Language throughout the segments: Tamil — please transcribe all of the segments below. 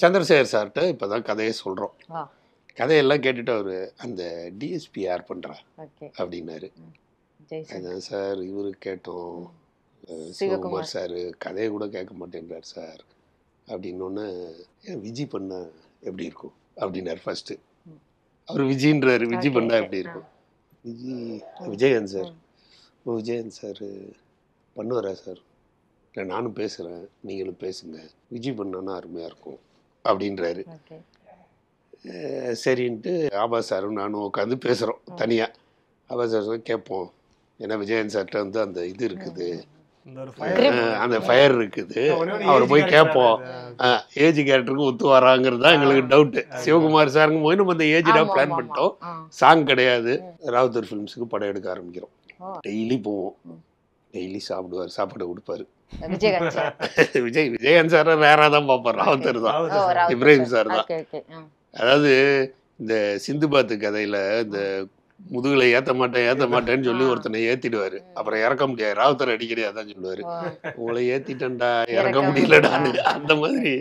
சந்திரசேகர் சார்கிட்ட இப்போ தான் கதையை சொல்கிறோம். ஆ. கதையெல்லாம் கேட்டுட்டு அவர் அந்த டிஎஸ்பி யார் பண்ணுறா ஓகே. அப்படின்னாரு. ஜெய்சங்கர். அதான் சார் இவரு கேட்டோம், சிவகுமார் சார் கதையை கூட கேட்க மாட்டேன்றார் சார் அப்படின்னோடனே, ஏன் விஜய் பண்ணா எப்படி இருக்கும் அப்படின்னாரு ஃபர்ஸ்ட்டு. அவர் விஜய்ன்றாரு, விஜய் பண்ணா எப்படி இருக்கும்? விஜயகாந்த் சார், ஓ விஜயகாந்த் சார் பண்ணுவாரா சார்? இல்லை நானும் பேசுகிறேன், நீங்களும் பேசுங்க, விஜய் பண்ணான்னா அருமையாக இருக்கும் அப்படின்றாரு. ஓகே. சரின்ட்டு ஆபா சாரும் நானும் உட்காந்து பேசுகிறோம் தனியாக. ஆபா சார் கேட்போம், ஏன்னா விஜயகாந்த் சார்கிட்ட வந்து அந்த இது இருக்குது, அந்த ஃபயர் இருக்குது, அவர் போய் கேட்போம், ஏஜ் கேரக்டருக்கு ஒத்து வராங்கிறது தான் எங்களுக்கு டவுட்டு. சிவகுமார் சாருங்க போய் நம்ம அந்த ஏஜ்டாக பிளான் பண்ணிட்டோம், சாங் கிடையாது. ராவுத்தர் ஃபிலிம்ஸுக்கு படம் எடுக்க ஆரம்பிக்கிறோம். டெய்லி போவோம், டெய்லி சாப்பிடுவார், சாப்பாடு கொடுப்பாரு. விஜயகாந்த் சார் ரேராக தான் பார்ப்பார், ராவுத்தர் தான், இப்ராஹிம் சார் தான். அதாவது இந்த சிந்துபாத்து கதையில் இந்த முதுகுல ஏற்ற மாட்டேன்னு சொல்லி ஒருத்தனை ஏற்றிடுவார், அப்புறம் இறக்க முடியாது. ராவுத்தர் அடிக்கடி அதான் சொல்லுவார், உங்களை ஏற்றிட்டேன்டா இறக்க முடியலடான்னு. அந்த மாதிரி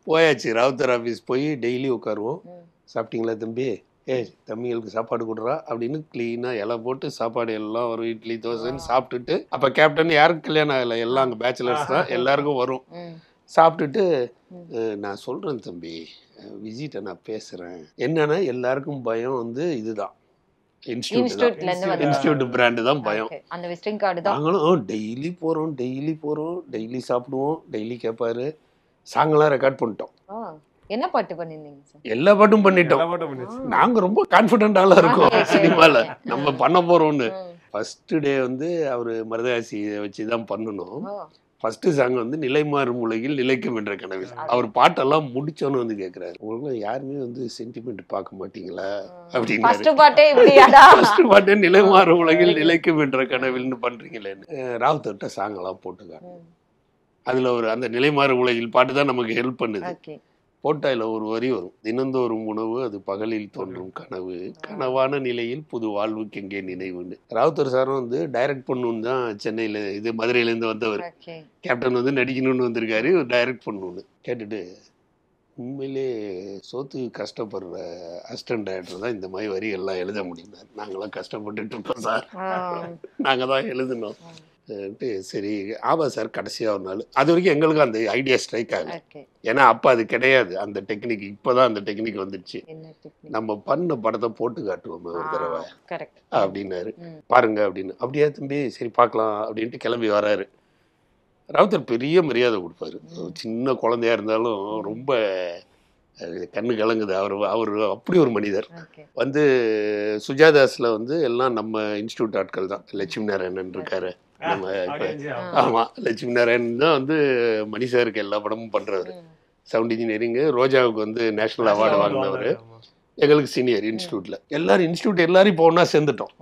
போயாச்சு. ராவுத்தர் ஆஃபீஸ் போய் டெய்லி உட்காருவோம். சாப்பிட்டீங்களா தம்பி, தம்பிங்களுக்கு சாப்பாடு கொடுறா அப்படின்னு க்ளீனாக இலை போட்டு சாப்பாடு எல்லாம் வரும், இட்லி தோசைன்னு சாப்பிட்டுட்டு. அப்போ கேப்டன் யாருக்கும் கல்யாணம் ஆகலை, எல்லாம் அங்கே பேச்சுலர்ஸ் தான், எல்லாருக்கும் வரும். சாப்பிட்டுட்டு நான் சொல்கிறேன் தம்பி, விஜய்கிட்ட நான் பேசுகிறேன், என்னன்னா எல்லாருக்கும் பயம் வந்து இதுதான், இன்ஸ்டியூட் பிராண்டு தான் பயம். நாங்களும் டெய்லி போகிறோம், டெய்லி சாப்பிடுவோம், டெய்லி கேட்பாரு. சாங்கெல்லாம் ரெக்கார்ட் பண்ணிட்டோம். என்ன பாட்டு பண்ணிருந்தீங்க சார்? எல்லா பாட்டும் பண்ணிட்டோம். நாங்க ரொம்ப கான்ஃபிடென்ட்டால இருக்கோம் சினிமால நம்ம பண்ண போறோம்னு. ஃபர்ஸ்ட் டே வந்து அவரு மருதகாசியை வச்சு தான் பண்ணணும். ஃபர்ஸ்ட் சாங் வந்து நிலைமாறும் உலகில் நிலைக்கும் என்ற கனவில். அவர் பாட்டெல்லாம் முடிச்சோன்னு வந்து கேட்கிறாரு, உங்களுக்கு யாருமே வந்து சென்டிமெண்ட் பார்க்க மாட்டீங்களா அப்படின்னு. ஃபர்ஸ்ட் பாட்டே நிலைமாறும் உலகில் நிலைக்கும் என்ற கனவில்னு பண்றீங்களேன்னு. ராவுத்தர்கிட்ட சாங் எல்லாம் போட்டுக்காங்க. அதுல ஒரு அந்த நிலைமாறும் உலகில் பாட்டு தான் நமக்கு ஹெல்ப் பண்ணுது. போட்டா இல்லை ஒரு வரி வரும், தினந்தோறும் உணவு அது பகலில் தோன்றும் கனவு, கனவான நிலையில் புது வாழ்வுக்கு எங்கே நினைவுன்னு. ராவுத்தர் சாரும் வந்து டைரக்ட் பண்ணணுன்னு தான் சென்னையில் இது மதுரையிலேருந்து வந்தவர். கேப்டன் வந்து நடிக்கணும்னு வந்திருக்காரு, டைரக்ட் பண்ணணுன்னு கேட்டுட்டு, உண்மையிலே சோத்து கஷ்டப்படுற அசிஸ்டன்ட் டைரக்டர் தான் இந்த மாதிரி வரிகள்லாம் எழுத முடியும், நாங்களாம் கஷ்டப்பட்டுட்டு இருக்கோம் சார், நாங்கள் தான் எழுதணும். சரி ஆபா சார் கடைசியாக ஒரு நாள், அது வரைக்கும் எங்களுக்கு அந்த ஐடியா ஸ்ட்ரைக் ஆகல. ஏன்னா அப்போ அது கிடையாது அந்த டெக்னிக், இப்போதான் அந்த டெக்னிக் வந்துடுச்சு. நம்ம பண்ண படத்தை போட்டு காட்டுவோம் ஒரு தடவை அப்படின்னாரு. பாருங்க அப்படின்னு. அப்படியே தம்பி சரி பார்க்கலாம் அப்படின்ட்டு கிளம்பி வராரு. ராவுத்தர் பெரிய மரியாதை கொடுப்பாரு, சின்ன குழந்தையா இருந்தாலும் ரொம்ப கண்ணு கலங்குது. அவர் அப்படி ஒரு மனிதர். வந்து சுஜாதாஸில் வந்து எல்லாம் நம்ம இன்ஸ்டியூட் ஆட்கள் தான். லட்சுமி நாராயணன் இருக்காரு நம்ம, ஆமாம் லட்சுமி நாராயணன் தான் வந்து மணி சாருக்கு எல்லா படமும் பண்ணுறவர். சவுண்ட் இன்ஜினியரிங்கு ரோஜாவுக்கு வந்து நேஷனல் அவார்டு வாங்கினவர். எங்களுக்கு சீனியர் இன்ஸ்டியூட்டில். எல்லாரும் இப்போ ஒன்றா சேர்ந்துட்டோம்.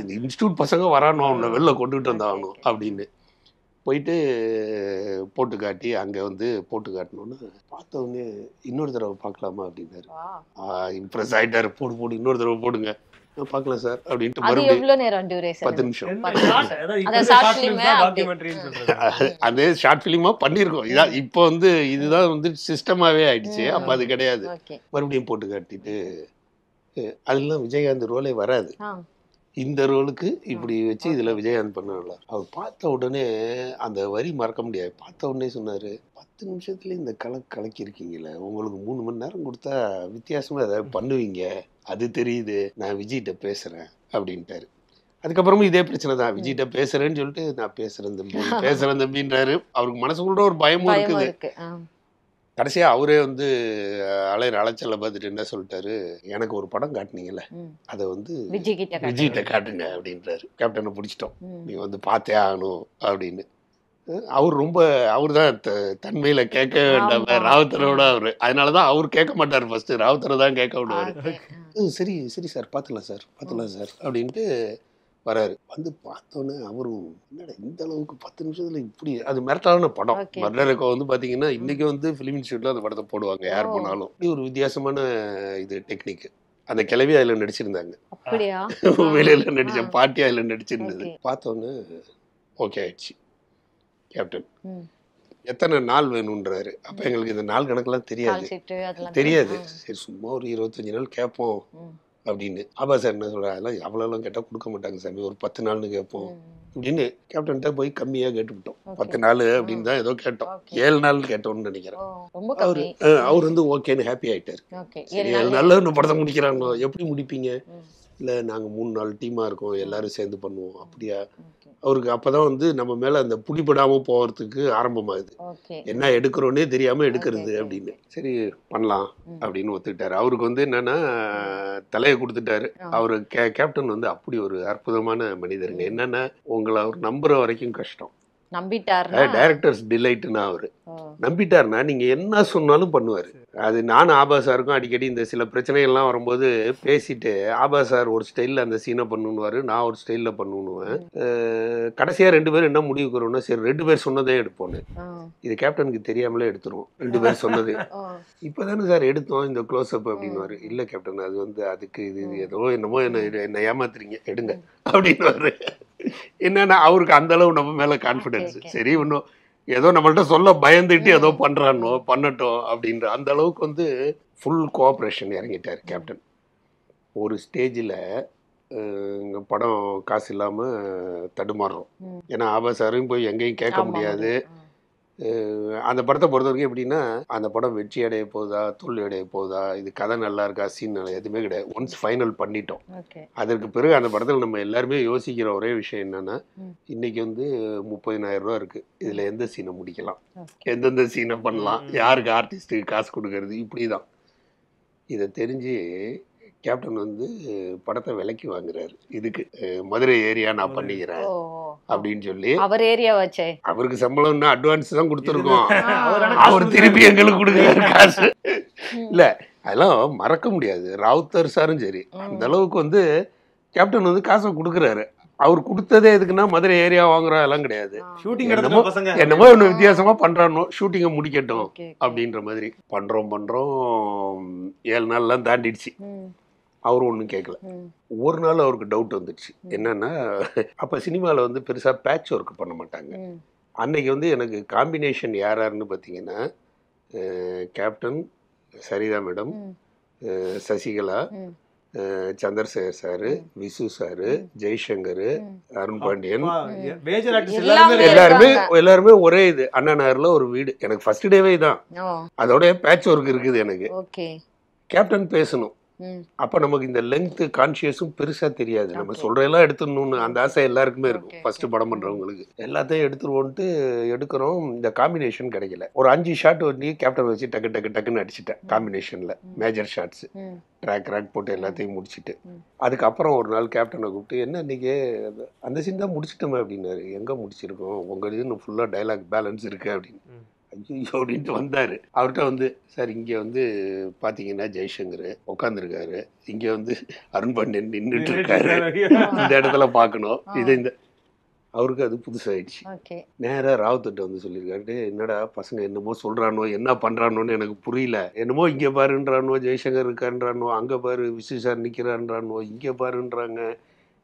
இந்த இன்ஸ்டியூட் பசங்க வரானோ அவனை வெளில கொண்டுகிட்டு வந்தாகணும் அப்படின்னு போயிட்டு போட்டு காட்டி அங்கே வந்து போட்டு காட்டணுன்னு பார்த்தவொடனே இன்னொரு தடவை பார்க்கலாமா அப்படின்னாரு. இம்ப்ரெஸ் ஆகிட்டாரு, போடு இன்னொரு தடவை போடுங்க, பார்க்கலாம் சார் அப்படின்ட்டு மறுபடியும் 10 நிமிஷம் அதே ஷார்ட் ஃபிலிமா பண்ணியிருக்கோம். இதான் இப்போ வந்து இதுதான் வந்து சிஸ்டமாகவே ஆயிடுச்சு. அப்போ அது கிடையாது. மறுபடியும் போட்டு காட்டிட்டு அதெல்லாம் விஜயகாந்த் ரோலே வராது, இந்த ரோலுக்கு இப்படி வச்சு இதில் விஜயகாந்த் பண்ணல. அவர் பார்த்த உடனே அந்த வரி மறக்க முடியாது. பார்த்த உடனே சொன்னார், 10 நிமிஷத்துல இந்த கலக்கியிருக்கீங்களே, உங்களுக்கு 3 மணி நேரம் கொடுத்தா வித்தியாசமாக ஏதாவது பண்ணுவீங்க, அது தெரியுது, நான் விஜய்கிட்ட பேசுகிறேன் அப்படின்ட்டாரு. அதுக்கப்புறமும் இதே பிரச்சனை தான், விஜய்கிட்ட பேசுகிறேன்னு சொல்லிட்டு நான் பேசுகிறேன் தம்பின்றாரு. அவருக்கு மனசுக்குள்ள ஒரு பயமும் இருக்குது. கடைசியாக அவரே வந்து அலைச்சலை பார்த்துட்டு என்ன சொல்லிட்டாரு, எனக்கு ஒரு படம் காட்டினீங்கல்ல அதை வந்து விஜய்கிட்ட காட்டுங்க அப்படின்றாரு. கேப்டனை பிடிச்சிட்டோம், நீங்கள் வந்து பார்த்தே ஆகணும் அப்படின்னு. அவர் தான் தன்மையில கேட்க வேண்டாம் ராவுத்தரோட அவரு, அதனால தான் அவர் கேட்க மாட்டார், ஃபர்ஸ்ட் ராவுத்தரை தான் கேட்க விடுவாரு. சரி சார் பார்த்துக்கலாம் சார் அப்படின்ட்டு வராரு. வந்து பார்த்தோன்னே அவரும் என்னடா இந்த அளவுக்கு 10 நிமிஷத்துல இப்படி, அது மிரட்டலான படம். மர்டரக்கோ வந்து பார்த்தீங்கன்னா இன்னைக்கு வந்து ஃபிலிம் இன்ஸ்டியூட்ல அந்த படத்தை போடுவாங்க யார் போனாலும். இப்படி ஒரு வித்தியாசமான இது டெக்னிக். அந்த கிளவி அதில் நடிச்சிருந்தாங்க, வெளியில நடிச்ச பாட்டி அதில் நடிச்சிருந்தது. பார்த்தோன்னே ஓகே ஆயிடுச்சு. கேப்டன் எத்தனை நாள் வேணும்ன்றாரு. அப்போ எங்களுக்கு இந்த நாள் கணக்கெல்லாம் தெரியாது. சரி சும்மா ஒரு 25 நாள் கேட்போம் அப்படின்னு. ஆபா சார் என்ன சொல்கிறார், அதெல்லாம் அவ்வளோலாம் கேட்டால் கொடுக்க மாட்டாங்க சாமி, ஒரு 10 நாள்னு கேட்போம் அப்படின்னு கேப்டன்கிட்ட போய் கம்மியாக கேட்டுவிட்டோம். 10 நாள் அப்படின்னு தான் ஏதோ கேட்டோம். 7 நாள் கேட்டோம்னு நினைக்கிறேன். அவர் வந்து ஓகேன்னு ஹாப்பி ஆகிட்டார். 7 நாளில் இன்னும் படத்தை முடிக்கிறாங்க. எப்படி முடிப்பீங்க? இல்லை நாங்கள் 3 நாள் டீமாக இருக்கோம், எல்லாரும் சேர்ந்து பண்ணுவோம். அப்படியா? அவருக்கு அப்போதான் வந்து நம்ம மேலே அந்த புடிப்படாமல் போகிறதுக்கு ஆரம்பமாகுது. என்ன எடுக்கிறோன்னே தெரியாமல் எடுக்கிறது அப்படின்னு. சரி பண்ணலாம் அப்படின்னு ஒத்துக்கிட்டாரு. அவருக்கு வந்து என்னன்னா தலையை கொடுத்துட்டாரு. அவரு கேப்டன் வந்து அப்படி ஒரு அற்புதமான மனிதருங்க. என்னன்னா உங்களை அவர் நம்புற வரைக்கும் கஷ்டம். டைரக்டர்ஸ் டிலைட்னா அவரு நம்பிட்டாருன்னா நீங்க என்ன சொன்னாலும் பண்ணுவாரு. அது நானும் ஆபா சாருக்கும் அடிக்கடி இந்த சில பிரச்சனைகள்லாம் வரும்போது பேசிட்டு, ஆபா சார் ஒரு ஸ்டைலில் அந்த சீனை பண்ணுவாரு, நான் ஒரு ஸ்டைலில் பண்ணுவேன். கடைசியாக 2 பேரும் என்ன முடிவுக்கிறோம்னா, சரி 2 பேர் சொன்னதே எடுப்போன்னு. இது கேப்டனுக்கு தெரியாமலே எடுத்துருவோம் 2 பேர் சொன்னது. இப்போதானே சார் எடுத்தோம் இந்த க்ளோஸ் அப் அப்படின்னுவாரு. இல்லை கேப்டன் அது வந்து அதுக்கு இது ஏதோ என்னமோ என்ன ஏமாத்துறீங்க எடுங்க அப்படின்னுவாரு. என்னன்னா அவருக்கு அந்த அளவு நம்ம மேலே கான்ஃபிடென்ஸ். சரி இன்னும் ஏதோ நம்மள்ட்ட சொல்ல பயந்துட்டு ஏதோ பண்றானோ பண்ணட்டும் அப்படின்ற அந்த அளவுக்கு வந்து ஃபுல் கோஆப்ரேஷன் இறங்கிட்டார் கேப்டன். ஒரு ஸ்டேஜில் படம் காசு இல்லாமல் தடுமாறுறோம். ஏன்னா ஆபாசாரையும் போய் எங்கேயும் கேட்க முடியாது. அந்த படத்தை பொறுத்த வரைக்கும் எப்படின்னா, அந்த படம் வெற்றி அடைய போகுதா தோல்வி அடைய போகுதா, இது கதை நல்லா இருக்கா சீன் நல்லா எதுவுமே கிடையாது. ஒன்ஸ் ஃபைனல் பண்ணிட்டோம். அதற்கு பிறகு அந்த படத்தில் நம்ம எல்லாருமே யோசிக்கிற ஒரே விஷயம் என்னன்னா, இன்னைக்கு வந்து 30,000 ரூபா இருக்கு, இதுல எந்த சீனை முடிக்கலாம், எந்தெந்த சீனை பண்ணலாம், யாருக்கு ஆர்டிஸ்டுக்கு காசு கொடுக்கறது, இப்படிதான். இதை தெரிஞ்சு கேப்டன் வந்து படத்தை விலைக்கு வாங்குறாரு. இதுக்கு மதுரை ஏரியா நான் பண்ணிக்கிறேன் அப்படின்னு சொல்லி. அவர் ஏரியா வச்சே அவருக்கு சம்பளம் அட்வான்ஸ் தான் கொடுத்துருக்கோம். அவர் திருப்பி எங்களுக்கு கொடுக்குறாரு காசு. இல்ல அதெல்லாம் மறக்க முடியாது. ராவுத்தர் சாரும் சரி அந்த அளவுக்கு வந்து கேப்டன் வந்து காசை கொடுக்குறாரு. அவர் கொடுத்ததே எதுக்குன்னா மதுரை ஏரியா வாங்குறோம் எல்லாம் கிடையாது. என்னமோ ஒன்று வித்தியாசமா பண்றானோ, ஷூட்டிங்கை முடிக்கட்டும் அப்படின்ற மாதிரி பண்றோம். 7 நாள்லாம் தாண்டிடுச்சு. அவரும் ஒன்றும் கேட்கல. ஒரு நாள் அவருக்கு டவுட் வந்துடுச்சு. என்னன்னா அப்போ சினிமாவில் வந்து பெருசாக பேட்ச் ஒர்க் பண்ண மாட்டாங்க. அன்னைக்கு வந்து எனக்கு காம்பினேஷன் யாருன்னு பார்த்தீங்கன்னா, captain, Saritha madam, Sasikala, Chandrasekhar sir, Visu sir, Jaishankar, Arun Pandian, எல்லாருமே ஒரே இது அண்ணா நகர்ல ஒரு வீடு. எனக்கு ஃபர்ஸ்ட் டேவே தான். அதோட பேட்ச் ஒர்க் இருக்குது எனக்கு. கேப்டன் பேசணும். அப்ப நமக்கு இந்த லெங்த் கான்சியஸும் பெருசா தெரியாது. நம்ம சொல்றதெல்லாம் எடுத்துடணும்னு அந்த ஆசை எல்லாருக்குமே இருக்கும். ஃபர்ஸ்ட் படம் பண்றவங்களுக்கு எல்லாத்தையும் எடுத்துருவோன்ட்டு எடுக்கிறோம். இந்த காம்பினேஷன் கிடைக்கல. ஒரு 5 ஷாட் வந்து கேப்டன் வச்சு டக்குன்னு அடிச்சுட்டேன். காம்பினேஷன்ல மேஜர் ஷாட்ஸ் ட்ராக் போட்டு எல்லாத்தையும் முடிச்சுட்டு, அதுக்கப்புறம் ஒரு நாள் கேப்டனை கூப்பிட்டு, என்ன இன்னைக்கு அந்த சீன் தான் முடிச்சுட்டோமே அப்படின்னாரு. எங்க முடிச்சிருக்கோம், உங்க இது ஃபுல்லா டைலாக் பேலன்ஸ் இருக்கு அப்படின்னு. ஐயோ அப்படின்ட்டு வந்தாரு. அவர்கிட்ட வந்து சார் இங்கே வந்து பார்த்தீங்கன்னா ஜெய்சங்கர் உட்காந்துருக்காரு, இங்கே வந்து அருண் பாண்டியன் நின்றுட்டு இருக்காரு, இந்த இடத்துல பார்க்கணும். இந்த அவருக்கு அது புதுசாயிடுச்சு. நேராக ராவுத்திட்ட வந்து சொல்லியிருக்காரு, என்னடா பசங்க என்னமோ சொல்கிறானோ என்ன பண்ணுறானோன்னு எனக்கு புரியல, என்னமோ இங்கே பாருன்றானோ, ஜெய்சங்கர் இருக்கான்றானோ, அங்கே பாரு விசு சார் நிற்கிறான்றானோ, இங்கே பாருன்றாங்க,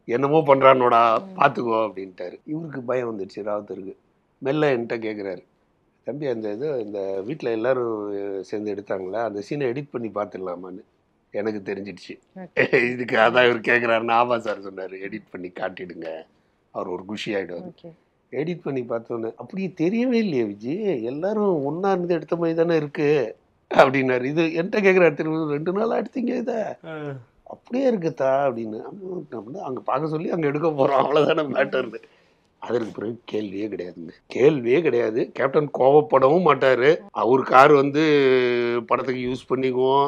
என்னமோ பண்ணுறானோடா பார்த்துக்கோ அப்படின்ட்டாரு. இவருக்கு பயம் வந்துடுச்சு ராவுத்தருக்கு. மெல்ல என்கிட்ட கேட்குறாரு, தம்பி அந்த இது இந்த வீட்டில் எல்லாரும் சேர்ந்து எடுத்தாங்களா, அந்த சீனை எடிட் பண்ணி பார்த்துடலாமான்னு. எனக்கு தெரிஞ்சிடுச்சு இதுக்கு. அதான் இவர் கேட்குறாருன்னு. ஆமா சார் சொன்னார், எடிட் பண்ணி காட்டிடுங்க, அவர் ஒரு குஷி ஆகிடுவார். எடிட் பண்ணி பார்த்தோன்னே அப்படியே தெரியவே இல்லையே விஜய், எல்லாரும் ஒன்றா இருந்து எடுத்த மாதிரி தானே இருக்கு அப்படின்னாரு. இது என்கிட்ட கேட்குறாரு, திரும்ப 2 நாளாக எடுத்தீங்க இதை, அப்படியே இருக்குதா அப்படின்னு. அங்கே பார்க்க சொல்லி அங்கே எடுக்க போகிறோம், அவ்வளோதானே மேட்டர்னு. அதற்கு பிறகு கேள்வியே கிடையாது. கேப்டன் கோவப்படவும் மாட்டாரு. அவர் கார் வந்து படத்துக்கு யூஸ் பண்ணிக்குவோம்,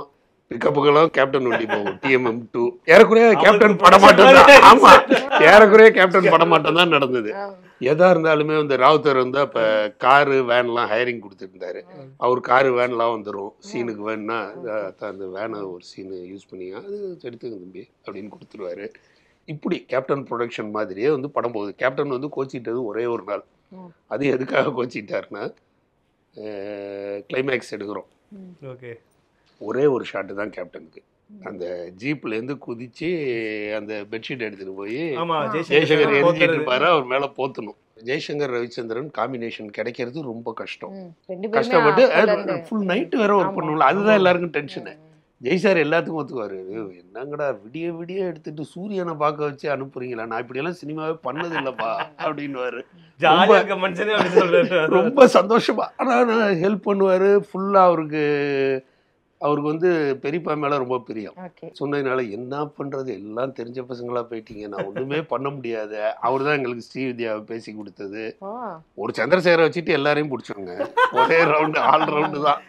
பிக்கப்புக்கெல்லாம் கேப்டன் வண்டி போகும், TMM2. ஏறக்குறைய கேப்டன் படமாட்டம் தான். ஆமா, ஏறக்குறைய கேப்டன் படமாட்டம் தான் நடந்தது. எதா இருந்தாலுமே வந்து ராவுத்தர் வந்து அப்ப காரு வேன்லாம் ஹையரிங் கொடுத்துருந்தாரு. அவர் காரு வேன்லாம் வந்துடும், சீனுக்கு வேணுன்னா அந்த வேனை ஒரு சீனு யூஸ் பண்ணி அது எடுத்துங்க தம்பி அப்படின்னு கொடுத்துருவாரு. இப்படி கேப்டன் ப்ரொடக்ஷன் மாதிரியே வந்து படம் போகுது. கேப்டன் வந்து கோச்சிட்டது ஒரே ஒரு நாள். அது எதுக்காக கோச்சிட்டாருன்னா, கிளைமேக்ஸ் எடுக்கிறோம், ஒரே ஒரு ஷாட்டு தான் கேப்டனுக்கு. அந்த ஜீப்லேருந்து குதிச்சு அந்த பெட்ஷீட் எடுத்துட்டு போய் ஜெய்சங்கர் எரிஞ்சிட்டு இருப்பாரு, அவர் மேலே போத்தணும். ஜெய்சங்கர் ரவிச்சந்திரன் காம்பினேஷன் கிடைக்கிறது ரொம்ப கஷ்டம். ரெண்டு கஷ்டப்பட்டு பேருமே ஃபுல் நைட்டு வேற ஒர்க் பண்ணுவோம்ல, அதுதான் எல்லாருக்கும் டென்ஷனு. ஜெய் சார் எல்லாத்துக்கும் ஒத்துக்குவாரு. என்னங்கடா விடிய விடிய எடுத்துட்டு சூரியனை பார்க்க வச்சு அனுப்புறீங்களா, நான் இப்படியெல்லாம் சினிமாவே பண்ணது இல்லப்பா அப்படின்னுவாரு. ரொம்ப சந்தோஷமா ஆனால் ஹெல்ப் பண்ணுவாரு. ஃபுல்லா அவருக்கு வந்து பெரியப்பா மேல ரொம்ப பிரியம். சொன்னதுனால என்ன பண்றது, எல்லாம் தெரிஞ்ச பசங்களா போயிட்டீங்க, நான் ஒண்ணுமே பண்ண முடியாது. அவர் தான் எங்களுக்கு ஸ்ரீவித்யாவை பேசி கொடுத்தது. ஒரு சந்திரசேகரை வச்சுட்டு எல்லாரையும் பிடிச்சோங்க. ஒரே ரவுண்டு, ஆல் ரவுண்டு தான்.